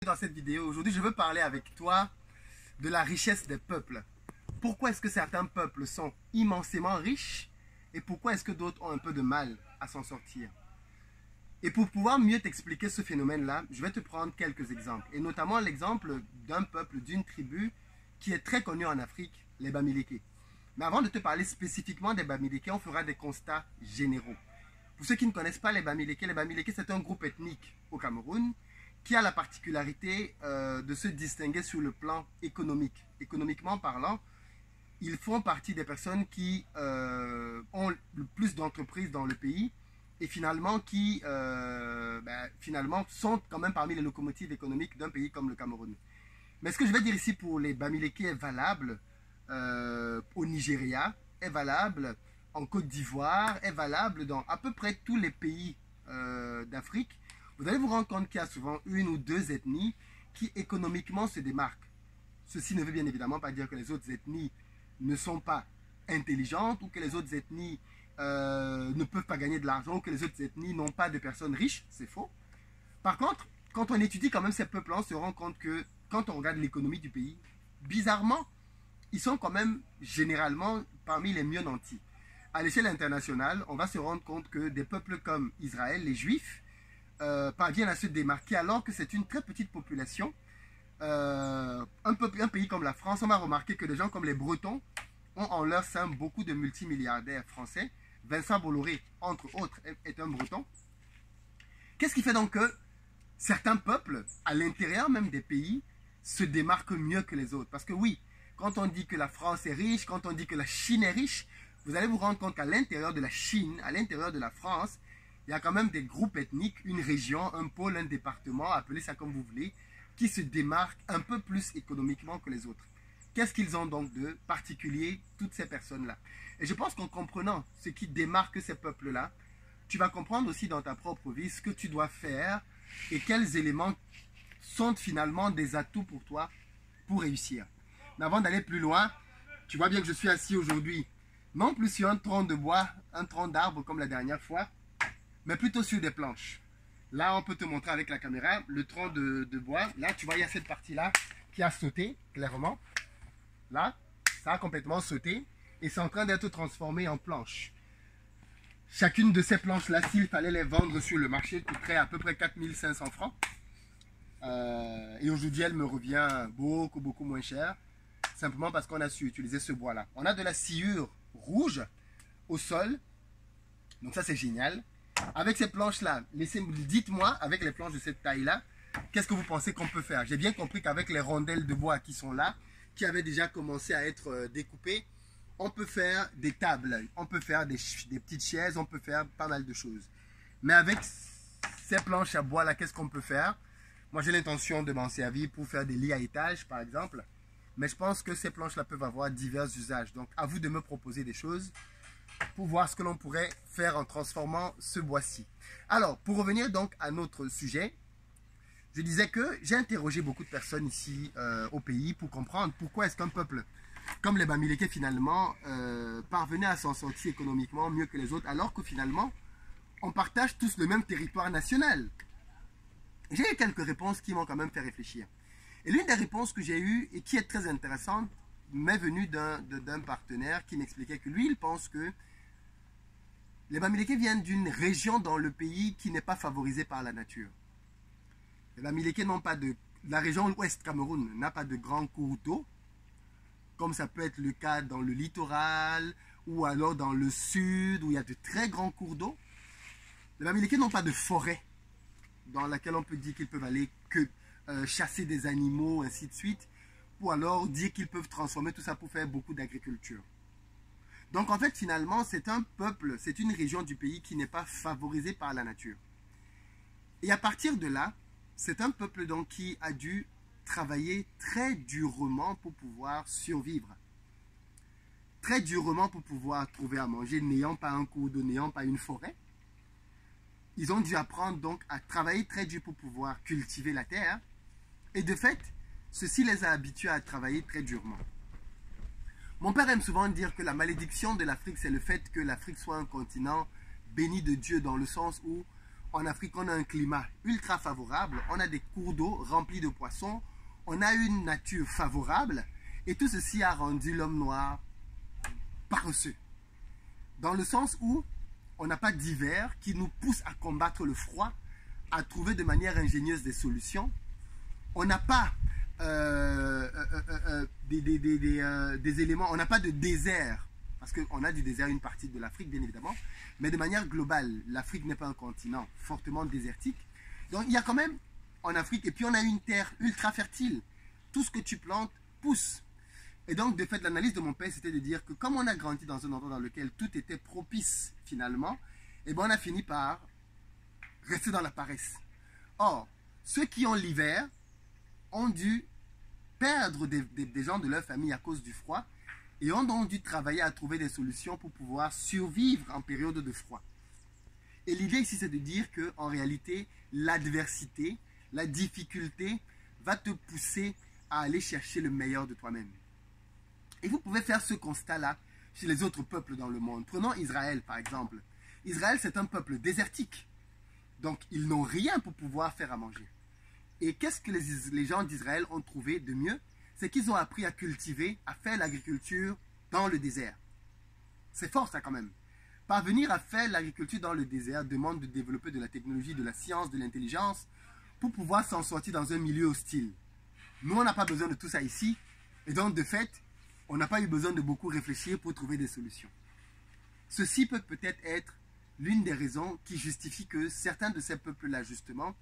Dans cette vidéo, aujourd'hui je veux parler avec toi de la richesse des peuples. Pourquoi est-ce que certains peuples sont immensément riches et pourquoi est-ce que d'autres ont un peu de mal à s'en sortir? Et pour pouvoir mieux t'expliquer ce phénomène-là, je vais te prendre quelques exemples. Et notamment l'exemple d'un peuple, d'une tribu qui est très connue en Afrique, les Bamileke. Mais avant de te parler spécifiquement des Bamileke, on fera des constats généraux. Pour ceux qui ne connaissent pas les Bamileke c'est un groupe ethnique au Cameroun qui a la particularité de se distinguer sur le plan économique. Économiquement parlant, ils font partie des personnes qui ont le plus d'entreprises dans le pays et finalement qui finalement sont quand même parmi les locomotives économiques d'un pays comme le Cameroun. Mais ce que je vais dire ici pour les Bamileke est valable au Nigeria, est valable en Côte d'Ivoire, est valable dans à peu près tous les pays d'Afrique. Vous allez vous rendre compte qu'il y a souvent une ou deux ethnies qui économiquement se démarquent. Ceci ne veut bien évidemment pas dire que les autres ethnies ne sont pas intelligentes ou que les autres ethnies ne peuvent pas gagner de l'argent ou que les autres ethnies n'ont pas de personnes riches, c'est faux. Par contre, quand on étudie quand même ces peuples-là, on se rend compte que quand on regarde l'économie du pays, bizarrement, ils sont quand même généralement parmi les mieux nantis. À l'échelle internationale, on va se rendre compte que des peuples comme Israël, les Juifs, parviennent à se démarquer alors que c'est une très petite population. Un pays comme la France, on va remarquer que des gens comme les Bretons ont en leur sein beaucoup de multimilliardaires français. Vincent Bolloré, entre autres, est un Breton. Qu'est-ce qui fait donc que certains peuples, à l'intérieur même des pays, se démarquent mieux que les autres? Parce que oui, quand on dit que la France est riche, quand on dit que la Chine est riche, vous allez vous rendre compte qu'à l'intérieur de la Chine, à l'intérieur de la France, il y a quand même des groupes ethniques, une région, un pôle, un département, appelez ça comme vous voulez, qui se démarquent un peu plus économiquement que les autres. Qu'est-ce qu'ils ont donc de particulier, toutes ces personnes-là? Et je pense qu'en comprenant ce qui démarque ces peuples-là, tu vas comprendre aussi dans ta propre vie ce que tu dois faire et quels éléments sont finalement des atouts pour toi pour réussir. Mais avant d'aller plus loin, tu vois bien que je suis assis aujourd'hui, non plus sur un tronc de bois, un tronc d'arbre comme la dernière fois, mais plutôt sur des planches. Là, on peut te montrer avec la caméra le tronc de bois. Là, tu vois, il y a cette partie-là qui a sauté, clairement. Là, ça a complètement sauté et c'est en train d'être transformé en planche. Chacune de ces planches-là, s'il fallait les vendre sur le marché, coûterait à peu près 4500 francs. Et aujourd'hui, elle me revient beaucoup moins cher, simplement parce qu'on a su utiliser ce bois-là. On a de la sciure rouge au sol, donc ça c'est génial. Avec ces planches-là, dites-moi, avec les planches de cette taille-là, qu'est-ce que vous pensez qu'on peut faire? J'ai bien compris qu'avec les rondelles de bois qui sont là, qui avaient déjà commencé à être découpées, on peut faire des tables, on peut faire des petites chaises, on peut faire pas mal de choses. Mais avec ces planches à bois-là, qu'est-ce qu'on peut faire? Moi, j'ai l'intention de m'en servir pour faire des lits à étages, par exemple. Mais je pense que ces planches-là peuvent avoir divers usages. Donc, à vous de me proposer des choses pour voir ce que l'on pourrait faire en transformant ce bois-ci. Alors, pour revenir donc à notre sujet, je disais que j'ai interrogé beaucoup de personnes ici au pays pour comprendre pourquoi est-ce qu'un peuple comme les Bamileke finalement parvenait à s'en sortir économiquement mieux que les autres, alors que finalement, on partage tous le même territoire national. J'ai eu quelques réponses qui m'ont quand même fait réfléchir. Et l'une des réponses que j'ai eues et qui est très intéressante m'est venue d'un partenaire qui m'expliquait que lui, il pense que les Bamileke viennent d'une région dans le pays qui n'est pas favorisée par la nature. Les Bamileke n'ont pas de... La région ouest Cameroun n'a pas de grands cours d'eau, comme ça peut être le cas dans le littoral ou alors dans le sud où il y a de très grands cours d'eau. Les Bamileke n'ont pas de forêt dans laquelle on peut dire qu'ils peuvent aller que chasser des animaux, ainsi de suite, ou alors dire qu'ils peuvent transformer tout ça pour faire beaucoup d'agriculture. Donc en fait, finalement, c'est un peuple, c'est une région du pays qui n'est pas favorisée par la nature. Et à partir de là, c'est un peuple donc qui a dû travailler très durement pour pouvoir survivre. Très durement pour pouvoir trouver à manger, n'ayant pas un cours d'eau, n'ayant pas une forêt. Ils ont dû apprendre donc à travailler très dur pour pouvoir cultiver la terre. Et de fait, ceci les a habitués à travailler très durement. Mon père aime souvent dire que la malédiction de l'Afrique, c'est le fait que l'Afrique soit un continent béni de Dieu, dans le sens où en Afrique, on a un climat ultra favorable, on a des cours d'eau remplis de poissons, on a une nature favorable, et tout ceci a rendu l'homme noir paresseux. Dans le sens où on n'a pas d'hiver qui nous pousse à combattre le froid, à trouver de manière ingénieuse des solutions. On n'a pas des éléments, on n'a pas de désert, parce qu'on a du désert une partie de l'Afrique, bien évidemment, mais de manière globale, l'Afrique n'est pas un continent fortement désertique. Donc il y a quand même en Afrique, et puis on a une terre ultra fertile. Tout ce que tu plantes pousse. Et donc, de fait, l'analyse de mon père, c'était de dire que comme on a grandi dans un endroit dans lequel tout était propice, finalement, et ben on a fini par rester dans la paresse. Or, ceux qui ont l'hiver ont dû perdre des gens de leur famille à cause du froid et ont donc dû travailler à trouver des solutions pour pouvoir survivre en période de froid. Et l'idée ici, c'est de dire qu'en réalité, l'adversité, la difficulté va te pousser à aller chercher le meilleur de toi-même. Et vous pouvez faire ce constat-là chez les autres peuples dans le monde. Prenons Israël, par exemple. Israël, c'est un peuple désertique. Donc, ils n'ont rien pour pouvoir faire à manger. Et qu'est-ce que les gens d'Israël ont trouvé de mieux? C'est qu'ils ont appris à cultiver, à faire l'agriculture dans le désert. C'est fort, ça, quand même. Parvenir à faire l'agriculture dans le désert demande de développer de la technologie, de la science, de l'intelligence pour pouvoir s'en sortir dans un milieu hostile. Nous, on n'a pas besoin de tout ça ici. Et donc, de fait, on n'a pas eu besoin de beaucoup réfléchir pour trouver des solutions. Ceci peut peut-être être l'une des raisons qui justifie que certains de ces peuples-là, justement,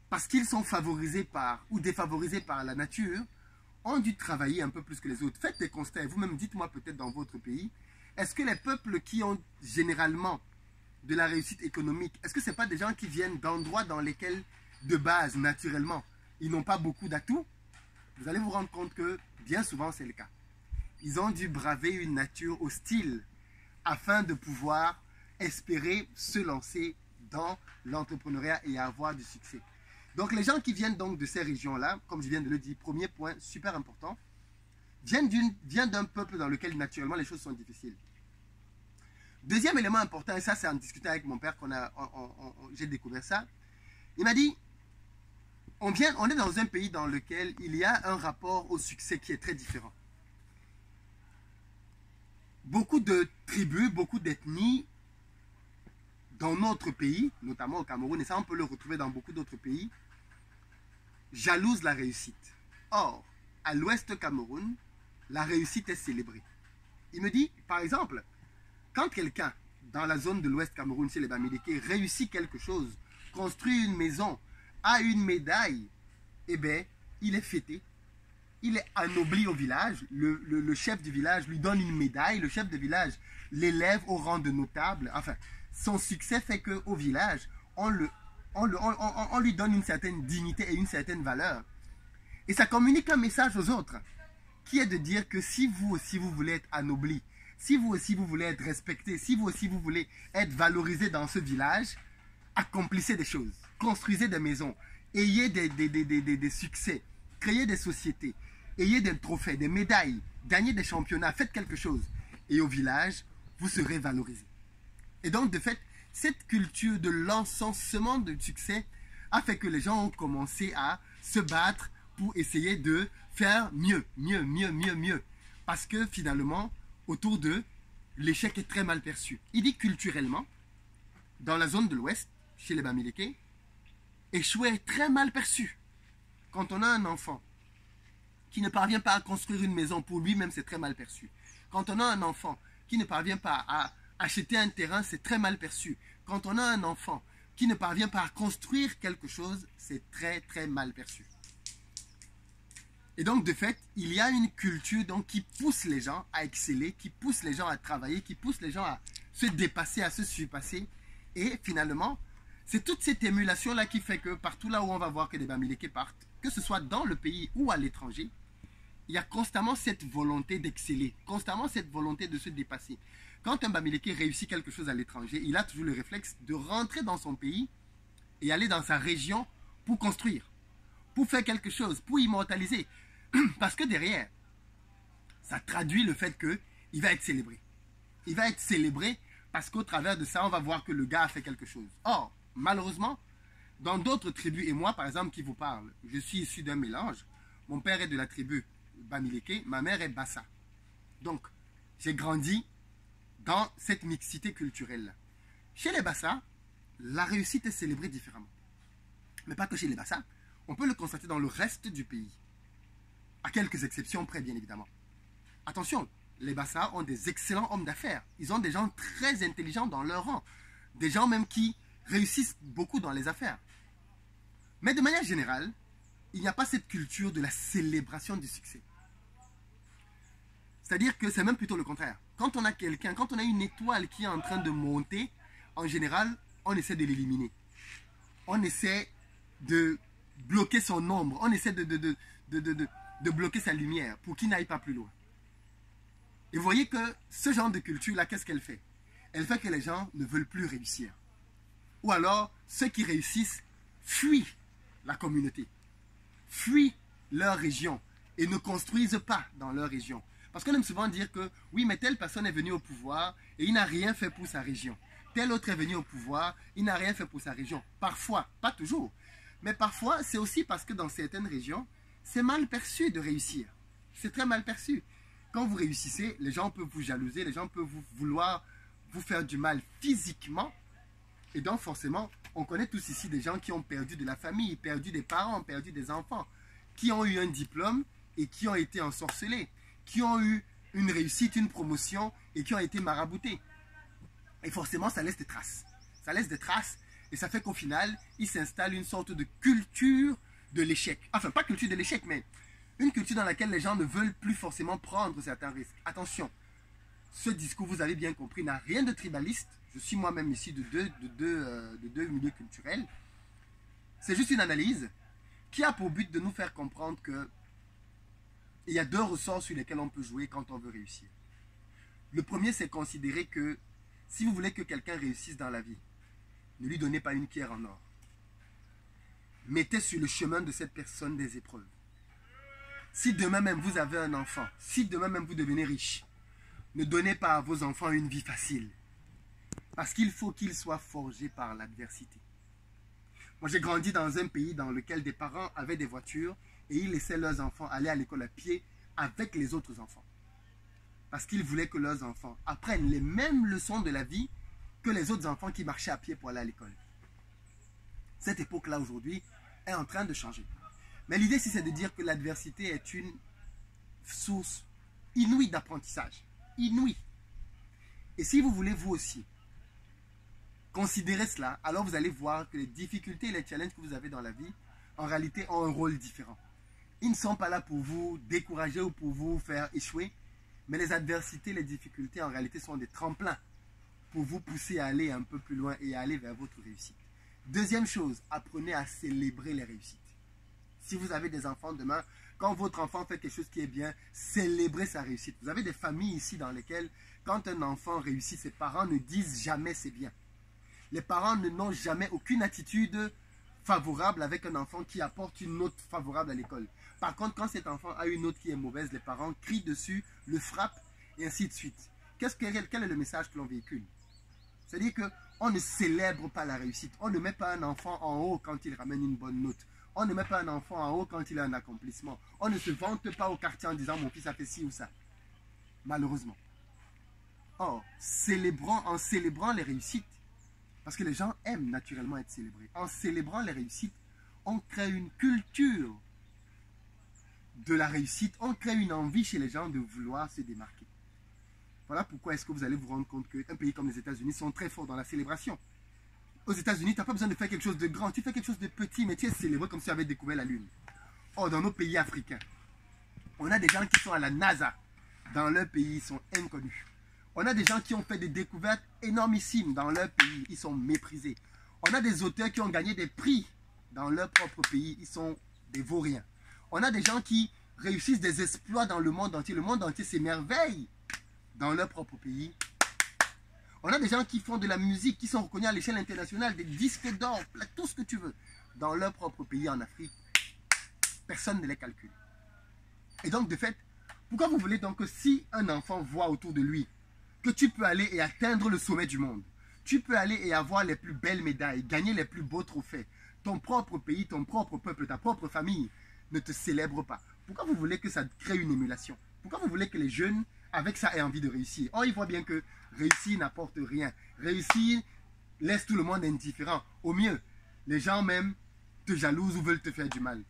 parce qu'ils sont favorisés par ou défavorisés par la nature, ont dû travailler un peu plus que les autres. Faites des constats et vous-même dites-moi peut-être dans votre pays, est-ce que les peuples qui ont généralement de la réussite économique, est-ce que ce n'est pas des gens qui viennent d'endroits dans lesquels, de base, naturellement, ils n'ont pas beaucoup d'atouts? Vous allez vous rendre compte que bien souvent c'est le cas. Ils ont dû braver une nature hostile afin de pouvoir espérer se lancer dans l'entrepreneuriat et avoir du succès. Donc les gens qui viennent donc de ces régions-là, comme je viens de le dire, premier point super important, viennent d'un peuple dans lequel naturellement les choses sont difficiles. Deuxième élément important, et ça c'est en discutant avec mon père j'ai découvert ça, il m'a dit, on est dans un pays dans lequel il y a un rapport au succès qui est très différent. Beaucoup de tribus, beaucoup d'ethnies dans notre pays, notamment au Cameroun, et ça on peut le retrouver dans beaucoup d'autres pays, jalousent la réussite. Or, à l'ouest Cameroun, la réussite est célébrée. Il me dit, par exemple, quand quelqu'un dans la zone de l'ouest Cameroun, chez les Bamileke, réussit quelque chose, construit une maison, a une médaille, eh bien, il est fêté. Il est anobli au village, le chef du village lui donne une médaille, le chef de village l'élève au rang de notable. Enfin, son succès fait qu'au village, on lui donne une certaine dignité et une certaine valeur. Et ça communique un message aux autres, qui est de dire que si vous aussi vous voulez être anobli, si vous aussi vous voulez être respecté, si vous aussi vous voulez être valorisé dans ce village, accomplissez des choses, construisez des maisons, ayez des succès, créez des sociétés, ayez des trophées, des médailles, gagnez des championnats, faites quelque chose. Et au village, vous serez valorisé. Et donc, de fait, cette culture de l'encensement de succès a fait que les gens ont commencé à se battre pour essayer de faire mieux. Parce que finalement, autour d'eux, l'échec est très mal perçu. Il dit culturellement, dans la zone de l'Ouest, chez les Bamileke, échouer est très mal perçu. Quand on a un enfant qui ne parvient pas à construire une maison pour lui-même, c'est très mal perçu. Quand on a un enfant qui ne parvient pas à acheter un terrain, c'est très mal perçu. Quand on a un enfant qui ne parvient pas à construire quelque chose, c'est très mal perçu. Et donc, de fait, il y a une culture donc, qui pousse les gens à exceller, qui pousse les gens à travailler, qui pousse les gens à se dépasser, à se surpasser. Et finalement, c'est toute cette émulation-là qui fait que partout là où on va voir que des Bamileke partent, que ce soit dans le pays ou à l'étranger, il y a constamment cette volonté d'exceller, constamment cette volonté de se dépasser. Quand un Bamileke réussit quelque chose à l'étranger, il a toujours le réflexe de rentrer dans son pays et aller dans sa région pour construire, pour faire quelque chose, pour immortaliser. Parce que derrière, ça traduit le fait qu'il va être célébré. Il va être célébré parce qu'au travers de ça, on va voir que le gars a fait quelque chose. Or, Malheureusement, dans d'autres tribus, et moi par exemple qui vous parle, je suis issu d'un mélange. Mon père est de la tribu Bamileke, ma mère est Bassa. Donc, j'ai grandi dans cette mixité culturelle-là. Chez les Bassa, la réussite est célébrée différemment. Mais pas que chez les Bassa, on peut le constater dans le reste du pays. À quelques exceptions près, bien évidemment. Attention, les Bassa ont des excellents hommes d'affaires. Ils ont des gens très intelligents dans leur rang. Des gens même qui réussissent beaucoup dans les affaires. Mais de manière générale, il n'y a pas cette culture de la célébration du succès. C'est-à-dire que c'est même plutôt le contraire. Quand on a quelqu'un, quand on a une étoile qui est en train de monter, en général, on essaie de l'éliminer. On essaie de bloquer son ombre. On essaie de bloquer sa lumière pour qu'il n'aille pas plus loin. Et vous voyez que ce genre de culture-là, qu'est-ce qu'elle fait? Elle fait que les gens ne veulent plus réussir. Ou alors, ceux qui réussissent fuient la communauté, fuient leur région et ne construisent pas dans leur région. Parce qu'on aime souvent dire que oui, mais telle personne est venue au pouvoir et il n'a rien fait pour sa région. Tel autre est venu au pouvoir, il n'a rien fait pour sa région. Parfois, pas toujours, mais parfois c'est aussi parce que dans certaines régions, c'est mal perçu de réussir. C'est très mal perçu. Quand vous réussissez, les gens peuvent vous jalouser, les gens peuvent vouloir vous faire du mal physiquement. Et donc forcément, on connaît tous ici des gens qui ont perdu de la famille, perdu des parents, perdu des enfants, qui ont eu un diplôme et qui ont été ensorcelés, qui ont eu une réussite, une promotion et qui ont été maraboutés. Et forcément, ça laisse des traces. Ça laisse des traces et ça fait qu'au final, il s'installe une sorte de culture de l'échec. Enfin, pas culture de l'échec, mais une culture dans laquelle les gens ne veulent plus forcément prendre certains risques. Attention, ce discours, vous avez bien compris, n'a rien de tribaliste. Je suis moi-même ici de deux milieux culturels. C'est juste une analyse qui a pour but de nous faire comprendre que il y a deux ressorts sur lesquels on peut jouer quand on veut réussir. Le premier, c'est considérer que si vous voulez que quelqu'un réussisse dans la vie, ne lui donnez pas une pierre en or. Mettez sur le chemin de cette personne des épreuves. Si demain même vous avez un enfant, si demain même vous devenez riche, ne donnez pas à vos enfants une vie facile. Parce qu'il faut qu'ils soient forgés par l'adversité. Moi, j'ai grandi dans un pays dans lequel des parents avaient des voitures et ils laissaient leurs enfants aller à l'école à pied avec les autres enfants. Parce qu'ils voulaient que leurs enfants apprennent les mêmes leçons de la vie que les autres enfants qui marchaient à pied pour aller à l'école. Cette époque-là, aujourd'hui, est en train de changer. Mais l'idée, c'est de dire que l'adversité est une source inouïe d'apprentissage. Inouïe. Et si vous voulez, vous aussi, considérer cela, alors vous allez voir que les difficultés et les challenges que vous avez dans la vie, en réalité, ont un rôle différent. Ils ne sont pas là pour vous décourager ou pour vous faire échouer, mais les adversités, les difficultés, en réalité, sont des tremplins pour vous pousser à aller un peu plus loin et à aller vers votre réussite. Deuxième chose, apprenez à célébrer les réussites. Si vous avez des enfants demain, quand votre enfant fait quelque chose qui est bien, célébrez sa réussite. Vous avez des familles ici dans lesquelles, quand un enfant réussit, ses parents ne disent jamais c'est bien. Les parents n'ont jamais aucune attitude favorable avec un enfant qui apporte une note favorable à l'école. Par contre, quand cet enfant a une note qui est mauvaise, les parents crient dessus, le frappent et ainsi de suite. Quel est le message que l'on véhicule? C'est-à-dire qu'on ne célèbre pas la réussite. On ne met pas un enfant en haut quand il ramène une bonne note. On ne met pas un enfant en haut quand il a un accomplissement. On ne se vante pas au quartier en disant mon fils a fait ci ou ça. Malheureusement. Or, en célébrant les réussites, parce que les gens aiment naturellement être célébrés. En célébrant les réussites, on crée une culture de la réussite. On crée une envie chez les gens de vouloir se démarquer. Voilà pourquoi est-ce que vous allez vous rendre compte qu'un pays comme les États-Unis sont très forts dans la célébration. Aux États-Unis, tu n'as pas besoin de faire quelque chose de grand. Tu fais quelque chose de petit, mais tu es célébré comme si tu avais découvert la Lune. Or, dans nos pays africains, on a des gens qui sont à la NASA. Dans leur pays, ils sont inconnus. On a des gens qui ont fait des découvertes énormissimes dans leur pays. Ils sont méprisés. On a des auteurs qui ont gagné des prix dans leur propre pays. Ils sont des vauriens. On a des gens qui réussissent des exploits dans le monde entier. Le monde entier s'émerveille dans leur propre pays. On a des gens qui font de la musique, qui sont reconnus à l'échelle internationale, des disques d'or, tout ce que tu veux. Dans leur propre pays en Afrique, personne ne les calcule. Et donc, de fait, pourquoi vous voulez donc que si un enfant voit autour de lui que tu peux aller et atteindre le sommet du monde, Tu peux aller et avoir les plus belles médailles, gagner les plus beaux trophées. Ton propre pays, ton propre peuple, ta propre famille ne te célèbre pas. Pourquoi vous voulez que ça crée une émulation? Pourquoi vous voulez que les jeunes, avec ça, aient envie de réussir? Or, ils voient bien que réussir n'apporte rien. Réussir laisse tout le monde indifférent. Au mieux, les gens même te jalousent ou veulent te faire du mal.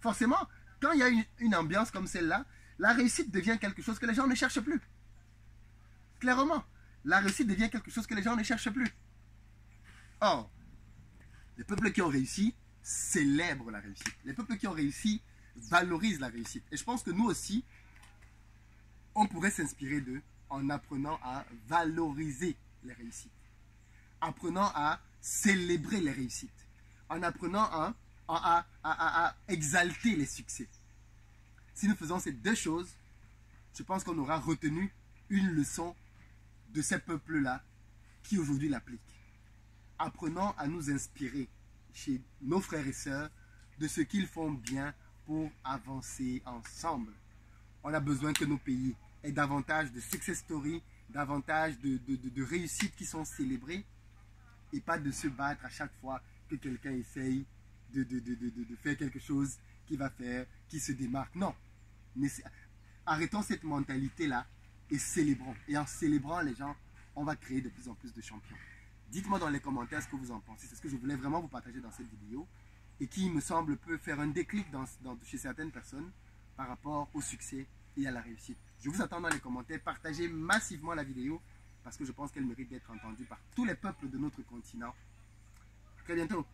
Forcément, quand il y a une ambiance comme celle-là, la réussite devient quelque chose que les gens ne cherchent plus. Clairement, la réussite devient quelque chose que les gens ne cherchent plus. Or, les peuples qui ont réussi célèbrent la réussite. Les peuples qui ont réussi valorisent la réussite. Et je pense que nous aussi, on pourrait s'inspirer d'eux en apprenant à valoriser les réussites. Apprenant à célébrer les réussites. En apprenant à exalter les succès. Si nous faisons ces deux choses, je pense qu'on aura retenu une leçon de ces peuples-là qui aujourd'hui l'appliquent. Apprenons à nous inspirer chez nos frères et sœurs de ce qu'ils font bien pour avancer ensemble. On a besoin que nos pays aient davantage de success stories, davantage de réussites qui sont célébrées et pas de se battre à chaque fois que quelqu'un essaye de faire quelque chose qui se démarque. Non, mais arrêtons cette mentalité-là et célébrons. Et en célébrant les gens, on va créer de plus en plus de champions. Dites-moi dans les commentaires ce que vous en pensez. C'est ce que je voulais vraiment vous partager dans cette vidéo et qui, me semble, peut faire un déclic chez certaines personnes par rapport au succès et à la réussite. Je vous attends dans les commentaires. Partagez massivement la vidéo parce que je pense qu'elle mérite d'être entendue par tous les peuples de notre continent. À très bientôt.